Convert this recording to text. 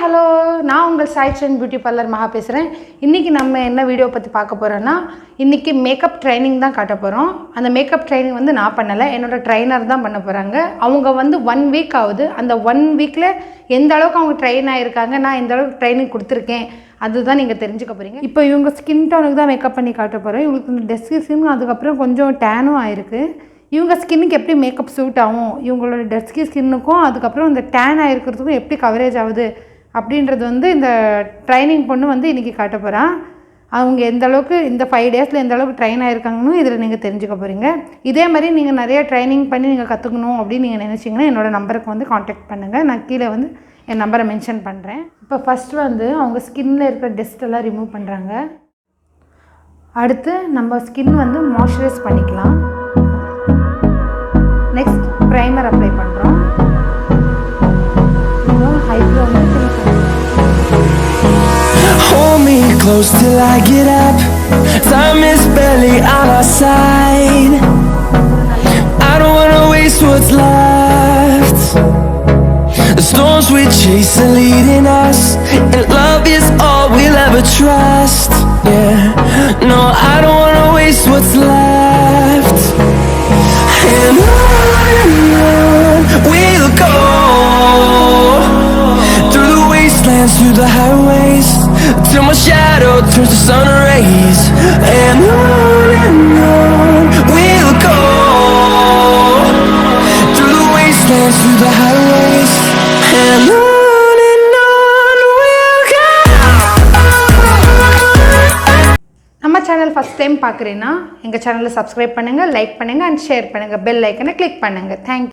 Hello, நான் உங்கள் சாய்ச்சன் beauty parlour மகா பேசுகிறேன். இன்றைக்கி நம்ம என்ன வீடியோ பற்றி பார்க்க போகிறோன்னா, இன்றைக்கி மேக்கப் ட்ரைனிங் தான் காட்ட போகிறோம். அந்த மேக்கப் ட்ரைனிங் வந்து நான் பண்ணலை, என்னோடய ட்ரைனர் தான் பண்ண போகிறாங்க. அவங்க வந்து 1 வீக் ஆகுது. அந்த 1 வீக்கில் எந்த அளவுக்கு அவங்க ட்ரெயின் ஆகியிருக்காங்க, நான் எந்த அளவுக்கு ட்ரைனிங் கொடுத்துருக்கேன், அதுதான் நீங்கள் தெரிஞ்சுக்க போகிறீங்க. இப்போ இவங்க ஸ்கின் டோனுக்கு தான் மேக்கப் பண்ணி காட்ட போகிறேன். இவங்களுக்கு இந்த டெஸ்க் ஸ்கின், அதுக்கப்புறம் கொஞ்சம் டேனும் ஆகிருக்கு. இவங்க ஸ்கின்னுக்கு எப்படி மேக்கப் சூட் ஆகும், இவங்களோட டஸ்கி ஸ்கின்னுக்கும் அதுக்கப்புறம் இந்த டேன் ஆகிருக்கிறதுக்கும் எப்படி கவரேஜ் ஆகுது அப்படின்றது வந்து இந்த ட்ரைனிங் பொண்ணு வந்து இன்றைக்கி காட்ட போகிறான். அவங்க எந்த அளவுக்கு இந்த 5 டேஸில் எந்த அளவுக்கு ட்ரெயின் ஆகிருக்காங்கன்னு இதில் நீங்கள் தெரிஞ்சுக்க போகிறீங்க. இதே மாதிரி நீங்கள் நிறைய ட்ரைனிங் பண்ணி நீங்கள் கற்றுக்கணும் அப்படின்னு நீங்கள் நினச்சிங்கன்னா என்னோடய நம்பருக்கு வந்து காண்டாக்ட் பண்ணுங்கள். நான் கீழே வந்து என் நம்பரை மென்ஷன் பண்ணுறேன். இப்போ ஃபஸ்ட்டு வந்து அவங்க ஸ்கின்னில் இருக்கிற டஸ்ட்டெல்லாம் ரிமூவ் பண்ணுறாங்க. அடுத்து நம்ம ஸ்கின் வந்து மாய்ஸ்சரைஸ் பண்ணிக்கலாம். நெக்ஸ்ட் ப்ரைமர் அப்ளை பண்ணுறோம். ஹைப்ரோ வந்து hold me close till I get up. Time is barely on our side. I don't wanna waste what's left. The storms we chase are leading us, and love is all we'll ever trust. Yeah, no, I don't wanna waste what's left. And on we'll go, through the wastelands, through the highways, till my shadow turns to sun rays. And on we'll go, through the wastelands, through the highways, and on we'll go. நம்ம channel first time பார்க்குறேன்னா எங்கள் சேனலை subscribe பண்ணுங்கள், like பண்ணுங்கள் and share பண்ணுங்கள். Bell ஐக்கனை click பண்ணுங்கள். Thank you.